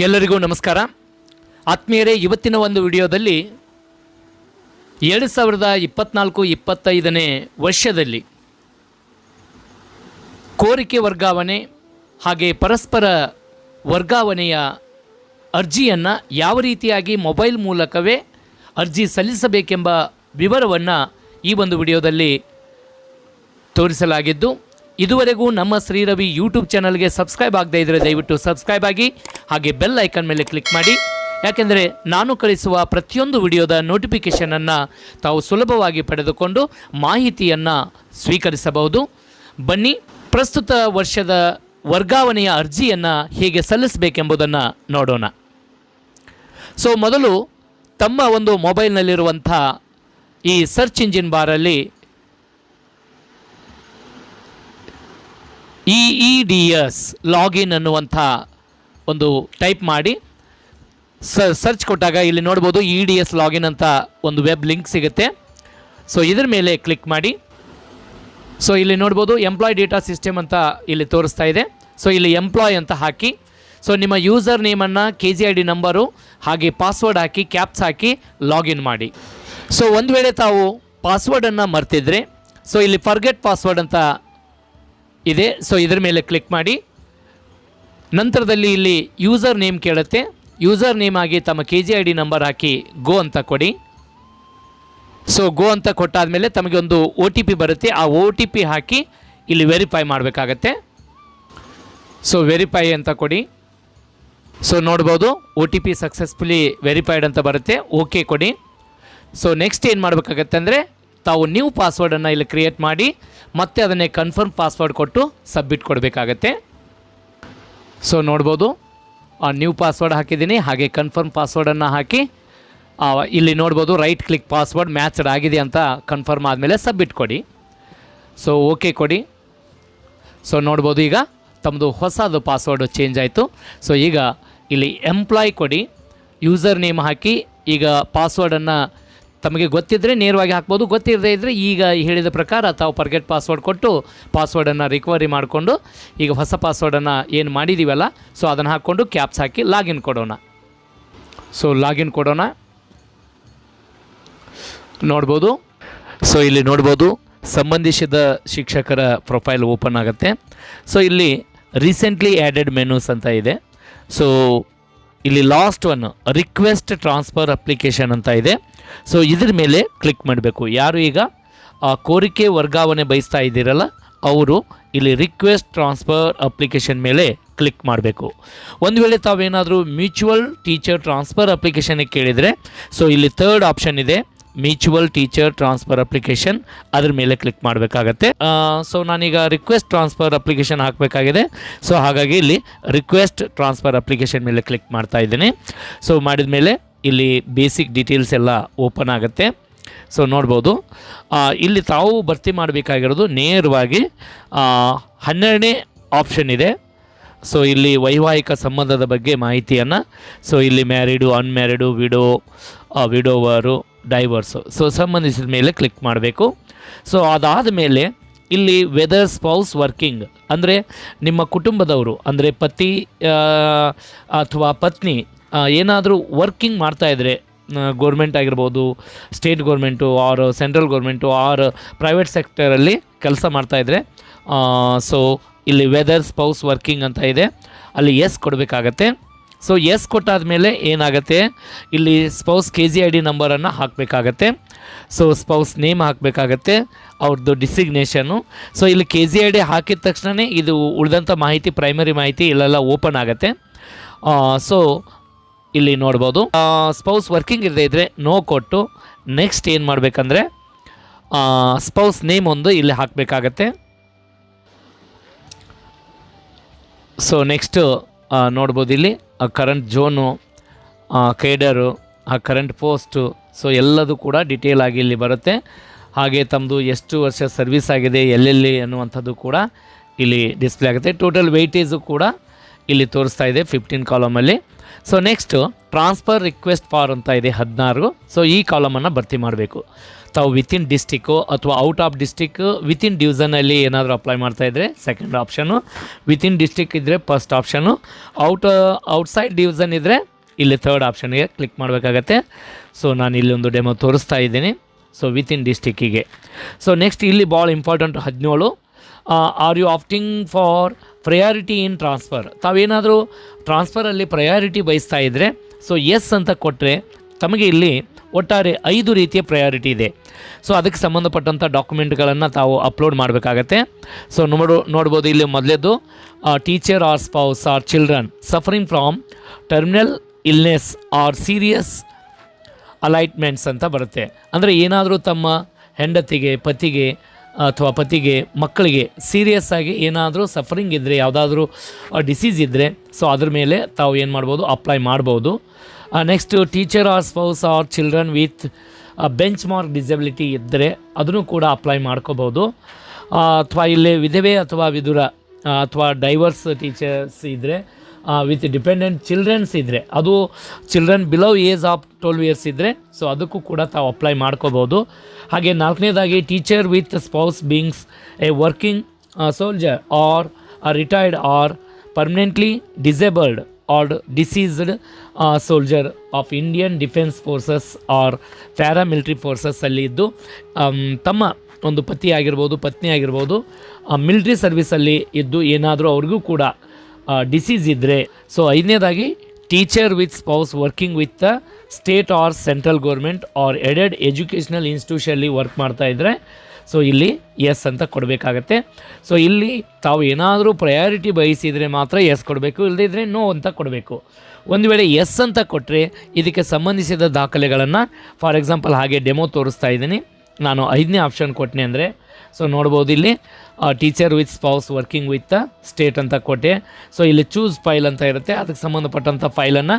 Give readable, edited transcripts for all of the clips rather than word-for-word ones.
ಎಲ್ಲರಿಗೂ ನಮಸ್ಕಾರ ಆತ್ಮೀಯರೇ. ಇವತ್ತಿನ ಒಂದು ವಿಡಿಯೋದಲ್ಲಿ 2024-25ನೇ ವರ್ಷದಲ್ಲಿ ಕೋರಿಕೆ ವರ್ಗಾವಣೆ ಹಾಗೆ ಪರಸ್ಪರ ವರ್ಗಾವಣೆಯ ಅರ್ಜಿಯನ್ನು ಯಾವ ರೀತಿಯಾಗಿ ಮೊಬೈಲ್ ಮೂಲಕವೇ ಅರ್ಜಿ ಸಲ್ಲಿಸಬೇಕೆಂಬ ವಿವರವನ್ನು ಈ ಒಂದು ವಿಡಿಯೋದಲ್ಲಿ ತೋರಿಸಲಾಗಿದ್ದು, ಇದುವರೆಗೂ ನಮ್ಮ ಶ್ರೀರವಿ ಯೂಟ್ಯೂಬ್ ಚಾನಲ್ಗೆ ಸಬ್ಸ್ಕ್ರೈಬ್ ಆಗದೇ ಇದ್ದರೆ ದಯವಿಟ್ಟು ಸಬ್ಸ್ಕ್ರೈಬ್ ಆಗಿ, ಹಾಗೆ ಬೆಲ್ ಐಕನ್ ಮೇಲೆ ಕ್ಲಿಕ್ ಮಾಡಿ. ಯಾಕೆಂದರೆ ನಾನು ಕಳಿಸುವ ಪ್ರತಿಯೊಂದು ವಿಡಿಯೋದ ನೋಟಿಫಿಕೇಷನನ್ನು ತಾವು ಸುಲಭವಾಗಿ ಪಡೆದುಕೊಂಡು ಮಾಹಿತಿಯನ್ನು ಸ್ವೀಕರಿಸಬಹುದು. ಬನ್ನಿ, ಪ್ರಸ್ತುತ ವರ್ಷದ ವರ್ಗಾವಣೆಯ ಅರ್ಜಿಯನ್ನು ಹೇಗೆ ಸಲ್ಲಿಸಬೇಕೆಂಬುದನ್ನು ನೋಡೋಣ. ಮೊದಲು ತಮ್ಮ ಒಂದು ಮೊಬೈಲ್ನಲ್ಲಿರುವಂಥ ಈ ಸರ್ಚ್ ಇಂಜಿನ್ ಬಾರಲ್ಲಿ EEDS ಲಾಗಿನ್ ಅನ್ನುವಂಥ ಒಂದು ಟೈಪ್ ಮಾಡಿ ಸರ್ಚ್ ಕೊಟ್ಟಾಗ ಇಲ್ಲಿ ನೋಡ್ಬೋದು EEDS ಲಾಗಿನ್ ಅಂತ ಒಂದು ವೆಬ್ ಲಿಂಕ್ ಸಿಗುತ್ತೆ. ಇದರ ಮೇಲೆ ಕ್ಲಿಕ್ ಮಾಡಿ. ಇಲ್ಲಿ ನೋಡ್ಬೋದು ಎಂಪ್ಲಾಯ್ ಡೇಟಾ ಸಿಸ್ಟಮ್ ಅಂತ ಇಲ್ಲಿ ತೋರಿಸ್ತಾ ಇದೆ. ಇಲ್ಲಿ ಎಂಪ್ಲಾಯ್ ಅಂತ ಹಾಕಿ, ನಿಮ್ಮ ಯೂಸರ್ ನೇಮನ್ನು KGID ನಂಬರು ಹಾಗೆ ಪಾಸ್ವರ್ಡ್ ಹಾಕಿ ಕ್ಯಾಪ್ಸ್ ಹಾಕಿ ಲಾಗಿನ್ ಮಾಡಿ. ಒಂದು ವೇಳೆ ತಾವು ಪಾಸ್ವರ್ಡನ್ನು ಮರ್ತಿದ್ರೆ ಇಲ್ಲಿ ಫರ್ಗೆಟ್ ಪಾಸ್ವರ್ಡ್ ಅಂತ ಇದೆ. ಇದರ ಮೇಲೆ ಕ್ಲಿಕ್ ಮಾಡಿ. ನಂತರದಲ್ಲಿ ಇಲ್ಲಿ ಯೂಸರ್ ನೇಮ್ ಕೇಳುತ್ತೆ. ಯೂಸರ್ ನೇಮ್ ಆಗಿ ತಮ್ಮ KGID ನಂಬರ್ ಹಾಕಿ ಗೋ ಅಂತ ಕೊಡಿ. ಗೋ ಅಂತ ಕೊಟ್ಟಾದಮೇಲೆ ತಮಗೆ ಒಂದು OTP ಬರುತ್ತೆ. ಆ OTP ಹಾಕಿ ಇಲ್ಲಿ ವೆರಿಫೈ ಮಾಡಬೇಕಾಗತ್ತೆ. ವೆರಿಫೈ ಅಂತ ಕೊಡಿ. ನೋಡ್ಬೋದು OTP ಸಕ್ಸಸ್ಫುಲಿ ವೆರಿಫೈಡ್ ಅಂತ ಬರುತ್ತೆ. ಓಕೆ ಕೊಡಿ. ನೆಕ್ಸ್ಟ್ ಏನು ಮಾಡಬೇಕಾಗತ್ತೆ ಅಂದರೆ ತಾವು ನ್ಯೂ ಪಾಸ್ವರ್ಡನ್ನು ಇಲ್ಲಿ ಕ್ರಿಯೇಟ್ ಮಾಡಿ ಮತ್ತೆ ಅದನ್ನೇ ಕನ್ಫರ್ಮ್ ಪಾಸ್ವರ್ಡ್ ಕೊಟ್ಟು ಸಬ್ಮಿಟ್ ಕೊಡಬೇಕಾಗತ್ತೆ. ನೋಡ್ಬೋದು ನ್ಯೂ ಪಾಸ್ವರ್ಡ್ ಹಾಕಿದ್ದೀನಿ, ಹಾಗೆ ಕನ್ಫರ್ಮ್ ಪಾಸ್ವರ್ಡನ್ನು ಹಾಕಿ ಇಲ್ಲಿ ನೋಡ್ಬೋದು ರೈಟ್ ಕ್ಲಿಕ್ ಪಾಸ್ವರ್ಡ್ ಮ್ಯಾಚ್ಡ್ ಆಗಿದೆ ಅಂತ ಕನ್ಫರ್ಮ್ ಆದಮೇಲೆ ಸಬ್ಮಿಟ್ ಕೊಡಿ. ಓಕೆ ಕೊಡಿ. ನೋಡ್ಬೋದು ಈಗ ತಮ್ಮದು ಹೊಸದು ಪಾಸ್ವರ್ಡು ಚೇಂಜ್ ಆಯಿತು. ಈಗ ಇಲ್ಲಿ ಎಂಪ್ಲಾಯ್ ಕೊಡಿ, ಯೂಸರ್ ನೇಮ್ ಹಾಕಿ. ಈಗ ಪಾಸ್ವರ್ಡನ್ನು ತಮಗೆ ಗೊತ್ತಿದ್ದರೆ ನೇರವಾಗಿ ಹಾಕ್ಬೋದು, ಗೊತ್ತಿರದೇ ಇದ್ದರೆ ಈಗ ಹೇಳಿದ ಪ್ರಕಾರ ತಾವು ಫರ್ಗೆಟ್ ಪಾಸ್ವರ್ಡ್ ಕೊಟ್ಟು ಪಾಸ್ವರ್ಡನ್ನು ರಿಕವರಿ ಮಾಡಿಕೊಂಡು ಈಗ ಹೊಸ ಪಾಸ್ವರ್ಡನ್ನು ಏನು ಮಾಡಿದ್ದೀವಲ್ಲ ಅದನ್ನು ಹಾಕ್ಕೊಂಡು ಕ್ಯಾಪ್ಸ್ ಹಾಕಿ ಲಾಗಿನ್ ಕೊಡೋಣ. ಲಾಗಿನ್ ಕೊಡೋಣ. ನೋಡ್ಬೋದು ಇಲ್ಲಿ ನೋಡ್ಬೋದು ಸಂಬಂಧಿಸಿದ ಶಿಕ್ಷಕರ ಪ್ರೊಫೈಲ್ ಓಪನ್ ಆಗುತ್ತೆ. ಇಲ್ಲಿ ರೀಸೆಂಟ್ಲಿ ಆ್ಯಡೆಡ್ ಮೆನೂಸ್ ಅಂತ ಇದೆ. ಇಲ್ಲಿ last one request transfer application ಅಂತ ಇದೆ. ಇದ್ರ ಮೇಲೆ ಕ್ಲಿಕ್ ಮಾಡಬೇಕು. ಯಾರು ಈಗ ಕೋರಿಕೆ ವರ್ಗಾವಣೆ ಬಯಸ್ತಾ ಇದ್ದೀರಲ್ಲ ಅವರು ಇಲ್ಲಿ ರಿಕ್ವೆಸ್ಟ್ ಟ್ರಾನ್ಸ್ಫರ್ ಅಪ್ಲಿಕೇಶನ್ ಮೇಲೆ ಕ್ಲಿಕ್ ಮಾಡಬೇಕು. ಒಂದು ವೇಳೆ ತಾವೇನಾದರೂ ಮ್ಯೂಚುವಲ್ ಟೀಚರ್ ಟ್ರಾನ್ಸ್ಫರ್ ಅಪ್ಲಿಕೇಶನಿಗೆ ಕೇಳಿದರೆ ಇಲ್ಲಿ ಥರ್ಡ್ ಆಪ್ಷನ್ ಇದೆ, ಮ್ಯೂಚುವಲ್ ಟೀಚರ್ ಟ್ರಾನ್ಸ್ಫರ್ ಅಪ್ಲಿಕೇಶನ್, ಅದ್ರ ಮೇಲೆ ಕ್ಲಿಕ್ ಮಾಡಬೇಕಾಗತ್ತೆ. ನಾನೀಗ ರಿಕ್ವೆಸ್ಟ್ ಟ್ರಾನ್ಸ್ಫರ್ ಅಪ್ಲಿಕೇಶನ್ ಹಾಕಬೇಕಾಗಿದೆ. ಹಾಗಾಗಿ ಇಲ್ಲಿ ರಿಕ್ವೆಸ್ಟ್ ಟ್ರಾನ್ಸ್ಫರ್ ಅಪ್ಲಿಕೇಶನ್ ಮೇಲೆ ಕ್ಲಿಕ್ ಮಾಡ್ತಾ ಇದ್ದೀನಿ. ಮಾಡಿದ ಮೇಲೆ ಇಲ್ಲಿ ಬೇಸಿಕ್ ಡೀಟೇಲ್ಸ್ ಎಲ್ಲ ಓಪನ್ ಆಗುತ್ತೆ. ನೋಡ್ಬೋದು ಇಲ್ಲಿ ತಾವು ಭರ್ತಿ ಮಾಡಬೇಕಾಗಿರೋದು ನೇರವಾಗಿ 12ನೇ ಆಪ್ಷನ್ ಇದೆ. ಇಲ್ಲಿ ವೈವಾಹಿಕ ಸಂಬಂಧದ ಬಗ್ಗೆ ಮಾಹಿತಿಯನ್ನು ಇಲ್ಲಿ ಮ್ಯಾರಿಡು, ಅನ್ಮ್ಯಾರಿಡು, ವಿಡೋವರು, ಡೈವರ್ಸು ಸಂಬಂಧಿಸಿದ ಮೇಲೆ ಕ್ಲಿಕ್ ಮಾಡಬೇಕು. ಅದಾದ ಮೇಲೆ ಇಲ್ಲಿ ವೆದರ್ ಸ್ಪೌಸ್ ವರ್ಕಿಂಗ್ ಅಂದರೆ ನಿಮ್ಮ ಕುಟುಂಬದವರು ಅಂದರೆ ಪತಿ ಅಥವಾ ಪತ್ನಿ ಏನಾದರೂ ವರ್ಕಿಂಗ್ ಮಾಡ್ತಾಯಿದ್ರೆ, ಗೋರ್ಮೆಂಟ್ ಆಗಿರ್ಬೋದು, state government or central government or private ಸೆಕ್ಟರಲ್ಲಿ ಕೆಲಸ ಮಾಡ್ತಾಯಿದ್ರೆ ಇಲ್ಲಿ ವೆದರ್ ಸ್ಪೌಸ್ ವರ್ಕಿಂಗ್ ಅಂತ ಇದೆ, ಅಲ್ಲಿ ಎಸ್ ಕೊಡಬೇಕಾಗತ್ತೆ. ಎಸ್ ಕೊಟ್ಟಾದ ಮೇಲೆ ಏನಾಗುತ್ತೆ, ಇಲ್ಲಿ ಸ್ಪೌಸ್ KGID ನಂಬರನ್ನು ಹಾಕಬೇಕಾಗತ್ತೆ. ಸ್ಪೌಸ್ ನೇಮ್ ಹಾಕಬೇಕಾಗತ್ತೆ, ಅವ್ರದ್ದು ಡಿಸಿಗ್ನೇಷನ್ನು. ಇಲ್ಲಿ KGID ಹಾಕಿದ ತಕ್ಷಣವೇ ಇದು ಉಳಿದಂಥ ಮಾಹಿತಿ, ಪ್ರೈಮರಿ ಮಾಹಿತಿ ಇಲ್ಲೆಲ್ಲ ಓಪನ್ ಆಗುತ್ತೆ. ಇಲ್ಲಿ ನೋಡ್ಬೋದು ಸ್ಪೌಸ್ ವರ್ಕಿಂಗ್ ಇರದೇ ಇದ್ದರೆ ನೋ ಕೊಟ್ಟು ನೆಕ್ಸ್ಟ್ ಏನು ಮಾಡಬೇಕಂದ್ರೆ ಸ್ಪೌಸ್ ನೇಮ್ ಒಂದು ಇಲ್ಲಿ ಹಾಕಬೇಕಾಗತ್ತೆ. ನೆಕ್ಸ್ಟು ನೋಡ್ಬೋದು ಇಲ್ಲಿ ಕರೆಂಟ್ ಜೋನು, ಕೇಡರು, ಕರೆಂಟ್ ಪೋಸ್ಟು, ಎಲ್ಲದು ಕೂಡ ಡೀಟೇಲ್ ಆಗಿ ಇಲ್ಲಿ ಬರುತ್ತೆ. ಹಾಗೆ ತಮ್ಮದು ಎಷ್ಟು ವರ್ಷ ಸರ್ವಿಸ್ ಆಗಿದೆ, ಎಲ್ಲೆಲ್ಲಿ ಅನ್ನುವಂಥದ್ದು ಕೂಡ ಇಲ್ಲಿ ಡಿಸ್ಪ್ಲೇ ಆಗುತ್ತೆ. ಟೋಟಲ್ ವೆಯ್ಟೇಜು ಕೂಡ ಇಲ್ಲಿ ತೋರಿಸ್ತಾ ಇದೆ 15 ಕಾಲಮಲ್ಲಿ. So next transfer request for ಅಂತ ಇದೆ 16. ಸೊ ಈ ಕಾಲಮನ್ನು ಭರ್ತಿ ಮಾಡಬೇಕು. ತಾವು ವಿತಿನ್ ಡಿಸ್ಟಿಕ್ಕು ಅಥವಾ ಔಟ್ ಆಫ್ ಡಿಸ್ಟಿಕ್ ವಿತಿನ್ ಡಿವಿಷನಲ್ಲಿ ಏನಾದರೂ ಅಪ್ಲೈ ಮಾಡ್ತಾಯಿದ್ರೆ ಸೆಕೆಂಡ್ ಆಪ್ಷನು, ವಿತಿನ್ ಡಿಸ್ಟಿಕ್ ಇದ್ದರೆ ಫಸ್ಟ್ ಆಪ್ಷನು, ಔಟ್ಸೈಡ್ ಡಿವಿಷನ್ ಇದ್ದರೆ ಇಲ್ಲಿ ಥರ್ಡ್ ಆಪ್ಷನ್ಗೆ ಕ್ಲಿಕ್ ಮಾಡಬೇಕಾಗತ್ತೆ. ಸೊ ನಾನು ಇಲ್ಲಿ ಒಂದು ಡೆಮೋ ತೋರಿಸ್ತಾ ಇದ್ದೀನಿ. ಸೊ ವಿತಿನ್ ಡಿಸ್ಟಿಕ್ಕಿಗೆ. ಸೊ ನೆಕ್ಸ್ಟ್ ಇಲ್ಲಿ ಭಾಳ important 17, are you opting for priority in transfer. ತಾವೇನಾದರೂ ಟ್ರಾನ್ಸ್ಫರಲ್ಲಿ ಪ್ರಯಾರಿಟಿ ಬಯಸ್ತಾ ಇದ್ದರೆ ಸೊ ಎಸ್ ಅಂತ ಕೊಟ್ಟರೆ ತಮಗೆ ಇಲ್ಲಿ ಒಟ್ಟಾರೆ 5 ರೀತಿಯ ಪ್ರಯಾರಿಟಿ ಇದೆ. ಸೊ ಅದಕ್ಕೆ ಸಂಬಂಧಪಟ್ಟಂಥ ಡಾಕ್ಯುಮೆಂಟ್ಗಳನ್ನು ತಾವು ಅಪ್ಲೋಡ್ ಮಾಡಬೇಕಾಗತ್ತೆ. ಸೊ ನೋಡ್ಬೋದು ಇಲ್ಲಿ ಮೊದಲೇದು teacher or spouse or children suffering from terminal illness or serious ailments ಅಂತ ಬರುತ್ತೆ. ಅಂದರೆ ಏನಾದರೂ ತಮ್ಮ ಹೆಂಡತಿಗೆ, ಪತಿಗೆ ಅಥವಾ ಮಕ್ಕಳಿಗೆ ಸೀರಿಯಸ್ ಆಗಿ ಏನಾದರೂ ಸಫರಿಂಗ್ ಇದ್ದರೆ, ಯಾವುದಾದ್ರೂ ಡಿಸೀಸ್ ಇದ್ದರೆ ಸೊ ಅದ್ರ ಮೇಲೆ ತಾವು ಏನು ಮಾಡ್ಬೋದು, ಅಪ್ಲೈ ಮಾಡ್ಬೋದು. Next teacher or spouse or children with benchmark ಮಾರ್ಕ್ ಡಿಸಬಿಲಿಟಿ ಇದ್ದರೆ ಅದನ್ನು ಕೂಡ ಅಪ್ಲೈ ಮಾಡ್ಕೋಬೋದು. ಅಥವಾ ಇಲ್ಲಿ ವಿಧವೆ ಅಥವಾ ವಿದುರ ಅಥವಾ ಡೈವರ್ಸ್ ಟೀಚರ್ಸ್ ಇದ್ದರೆ, ವಿತ್ ಡಿಪೆಂಡೆಂಟ್ ಚಿಲ್ಡ್ರನ್ಸ್ ಇದ್ದರೆ, ಅದು children below age of 12 years ಇದ್ದರೆ ಸೊ ಅದಕ್ಕೂ ಕೂಡ ತಾವು ಅಪ್ಲೈ ಮಾಡ್ಕೋಬೋದು. ಹಾಗೆ 4ನೇದಾಗಿ teacher with spouse beings a working soldier or retired or permanently disabled or deceased soldier of Indian defence forces or paramilitary ಫೋರ್ಸಸ್ಸಲ್ಲಿ ಇದ್ದು ತಮ್ಮ ಒಂದು ಪತಿ ಆಗಿರ್ಬೋದು, ಪತ್ನಿ ಆಗಿರ್ಬೋದು, ಮಿಲಿಟ್ರಿ ಸರ್ವಿಸಲ್ಲಿ ಇದ್ದು ಏನಾದರೂ ಅವ್ರಿಗೂ ಕೂಡ ಡಿಸೀಸ್ ಇದ್ದರೆ. ಸೊ 5ನೇದಾಗಿ teacher with spouse working with the state or central government or aided educational ಇನ್ಸ್ಟಿಟ್ಯೂಷನಲ್ಲಿ ವರ್ಕ್ ಮಾಡ್ತಾ ಇದ್ದರೆ ಸೊ ಇಲ್ಲಿ ಎಸ್ ಅಂತ ಕೊಡಬೇಕಾಗತ್ತೆ. ಸೊ ಇಲ್ಲಿ ತಾವು ಏನಾದರೂ ಪ್ರಯಾರಿಟಿ ಬಯಸಿದರೆ ಮಾತ್ರ ಎಸ್ ಕೊಡಬೇಕು, ಇಲ್ಲದಿದ್ದರೆ ನೋ ಅಂತ ಕೊಡಬೇಕು. ಒಂದು ವೇಳೆ ಎಸ್ ಅಂತ ಕೊಟ್ಟರೆ ಇದಕ್ಕೆ ಸಂಬಂಧಿಸಿದ ದಾಖಲೆಗಳನ್ನು, ಫಾರ್ ಎಕ್ಸಾಂಪಲ್ ಹಾಗೆ ಡೆಮೋ ತೋರಿಸ್ತಾ ಇದ್ದೀನಿ. ನಾನು 5ನೇ ಆಪ್ಷನ್ ಕೊಟ್ಟನೆ ಅಂದರೆ ಸೊ ನೋಡ್ಬೋದು ಇಲ್ಲಿ teacher with spouse working with the state ಅಂತ ಕೊಟ್ಟೆ. ಸೊ ಇಲ್ಲಿ ಚೂಸ್ ಫೈಲ್ ಅಂತ ಇರುತ್ತೆ, ಅದಕ್ಕೆ ಸಂಬಂಧಪಟ್ಟಂಥ ಫೈಲನ್ನು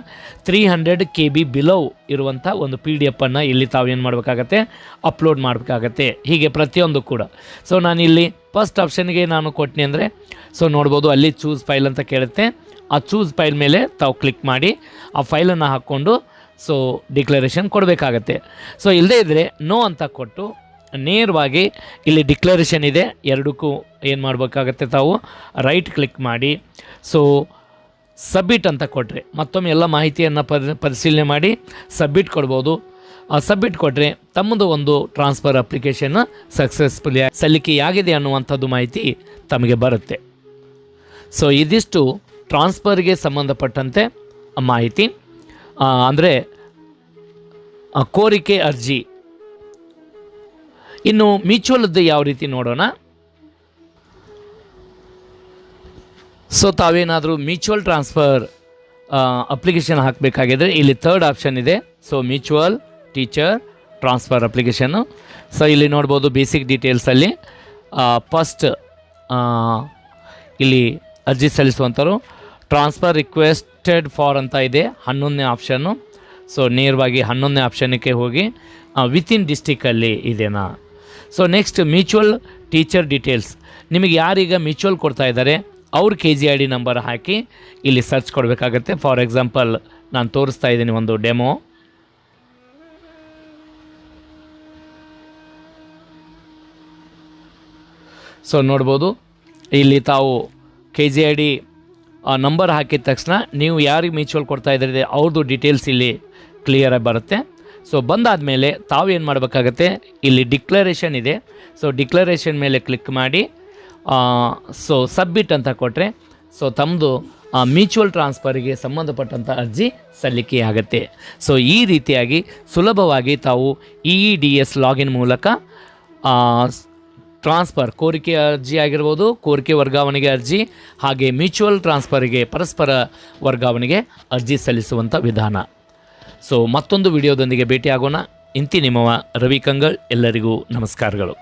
300 KB ಬಿಲೋ ಇರುವಂಥ ಒಂದು PDF ಇಲ್ಲಿ ತಾವೇನು ಮಾಡಬೇಕಾಗತ್ತೆ, ಅಪ್ಲೋಡ್ ಮಾಡಬೇಕಾಗತ್ತೆ. ಹೀಗೆ ಪ್ರತಿಯೊಂದು ಕೂಡ. ಸೊ ನಾನಿಲ್ಲಿ ಫಸ್ಟ್ ಆಪ್ಷನ್ಗೆ ನಾನು ಕೊಟ್ಟನೆ ಅಂದರೆ ಸೊ ನೋಡ್ಬೋದು ಅಲ್ಲಿ ಚೂಸ್ ಫೈಲ್ ಅಂತ ಕೇಳುತ್ತೆ. ಆ ಚೂಸ್ ಫೈಲ್ ಮೇಲೆ ತಾವು ಕ್ಲಿಕ್ ಮಾಡಿ ಆ ಫೈಲನ್ನು ಹಾಕ್ಕೊಂಡು ಸೊ ಡಿಕ್ಲರೇಷನ್ ಕೊಡಬೇಕಾಗತ್ತೆ. ಸೊ ಇಲ್ಲದೇ ಇದ್ದರೆ ನೋ ಅಂತ ಕೊಟ್ಟು ನೇರವಾಗಿ ಇಲ್ಲಿ ಡಿಕ್ಲರೇಷನ್ ಇದೆ, ಎರಡಕ್ಕೂ ಏನು ಮಾಡಬೇಕಾಗತ್ತೆ, ತಾವು ರೈಟ್ ಕ್ಲಿಕ್ ಮಾಡಿ ಸೊ ಸಬ್ಮಿಟ್ ಅಂತ ಕೊಟ್ಟರೆ ಮತ್ತೊಮ್ಮೆ ಎಲ್ಲ ಮಾಹಿತಿಯನ್ನು ಪರಿಶೀಲನೆ ಮಾಡಿ ಸಬ್ಮಿಟ್ ಕೊಡ್ಬೋದು. ಸಬ್ಮಿಟ್ ಕೊಟ್ಟರೆ ತಮ್ಮದು ಒಂದು ಟ್ರಾನ್ಸ್ಫರ್ ಅಪ್ಲಿಕೇಶನ್ ಸಕ್ಸಸ್ಫುಲಿ ಸಲ್ಲಿಕೆಯಾಗಿದೆ ಅನ್ನುವಂಥದ್ದು ಮಾಹಿತಿ ತಮಗೆ ಬರುತ್ತೆ. ಸೊ ಇದಿಷ್ಟು ಟ್ರಾನ್ಸ್ಫರ್ಗೆ ಸಂಬಂಧಪಟ್ಟಂತೆ ಮಾಹಿತಿ. ಅಂದರೆ ಕೋರಿಕೆ ಅರ್ಜಿ. ಇನ್ನು ಮ್ಯೂಚುವಲ್ದು ಯಾವ ರೀತಿ ನೋಡೋಣ. ಸೊ ತಾವೇನಾದರೂ ಮ್ಯೂಚುವಲ್ ಟ್ರಾನ್ಸ್ಫರ್ ಅಪ್ಲಿಕೇಶನ್ ಹಾಕಬೇಕಾಗಿದ್ರೆ ಇಲ್ಲಿ ಥರ್ಡ್ ಆಪ್ಷನ್ ಇದೆ. So mutual teacher transfer application. So ಇಲ್ಲಿ ನೋಡ್ಬೋದು ಬೇಸಿಕ್ ಡೀಟೇಲ್ಸಲ್ಲಿ ಫಸ್ಟ್ ಇಲ್ಲಿ ಅರ್ಜಿ ಸಲ್ಲಿಸುವಂಥವ್ರು ಟ್ರಾನ್ಸ್ಫರ್ ರಿಕ್ವೆಸ್ಟೆಡ್ ಫಾರ್ ಅಂತ ಇದೆ 11ನೇ ಆಪ್ಷನ್ನು. ಸೊ ನೇರವಾಗಿ 11ನೇ ಆಪ್ಷನ್ಗೆ ಹೋಗಿ ವಿತಿನ್ ಡಿಸ್ಟಿಕಲ್ಲಿ ಇದೆನಾ. So next mutual teacher details. ನಿಮಗೆ ಯಾರೀಗ ಮ್ಯೂಚುವಲ್ ಕೊಡ್ತಾ ಇದ್ದಾರೆ ಅವ್ರ KGID ನಂಬರ್ ಹಾಕಿ ಇಲ್ಲಿ ಸರ್ಚ್ ಕೊಡಬೇಕಾಗತ್ತೆ. ಫಾರ್ ಎಕ್ಸಾಂಪಲ್ ನಾನು ತೋರಿಸ್ತಾ ಇದ್ದೀನಿ ಒಂದು ಡೆಮೋ. ಸೊ ನೋಡ್ಬೋದು ಇಲ್ಲಿ ತಾವು KGID ನಂಬರ್ ಹಾಕಿದ ತಕ್ಷಣ ನೀವು ಯಾರಿಗೆ ಮ್ಯೂಚುವಲ್ ಕೊಡ್ತಾ ಇದ್ದಾರೆ ಅವ್ರದ್ದು ಡೀಟೇಲ್ಸ್ ಇಲ್ಲಿ ಕ್ಲಿಯರಾಗಿ ಬರುತ್ತೆ. ಸೊ ಬಂದಾದಮೇಲೆ ತಾವು ಏನು ಮಾಡಬೇಕಾಗತ್ತೆ, ಇಲ್ಲಿ ಡಿಕ್ಲರೇಷನ್ ಇದೆ. ಸೊ ಡಿಕ್ಲರೇಷನ್ ಮೇಲೆ ಕ್ಲಿಕ್ ಮಾಡಿ ಸೊ ಸಬ್ಮಿಟ್ ಅಂತ ಕೊಟ್ಟರೆ ಸೊ ತಮ್ಮದು ಮ್ಯೂಚುವಲ್ ಟ್ರಾನ್ಸ್ಫರಿಗೆ ಸಂಬಂಧಪಟ್ಟಂಥ ಅರ್ಜಿ ಸಲ್ಲಿಕೆಯಾಗತ್ತೆ. ಸೊ ಈ ರೀತಿಯಾಗಿ ಸುಲಭವಾಗಿ ತಾವು EEDS ಲಾಗಿನ್ ಮೂಲಕ ಟ್ರಾನ್ಸ್ಫರ್ ಕೋರಿಕೆ ಅರ್ಜಿ ಆಗಿರ್ಬೋದು, ಕೋರಿಕೆ ವರ್ಗಾವಣೆಗೆ ಅರ್ಜಿ, ಹಾಗೆ ಮ್ಯೂಚುವಲ್ ಟ್ರಾನ್ಸ್ಫರಿಗೆ ಪರಸ್ಪರ ವರ್ಗಾವಣೆಗೆ ಅರ್ಜಿ ಸಲ್ಲಿಸುವಂಥ ವಿಧಾನ. ಸೊ ಮತ್ತೊಂದು ವಿಡಿಯೋದೊಂದಿಗೆ ಭೇಟಿಯಾಗೋಣ. ಇಂತಿ ನಿಮ್ಮವ ರವಿ ಕಂಗಳ್. ಎಲ್ಲರಿಗೂ ನಮಸ್ಕಾರಗಳು.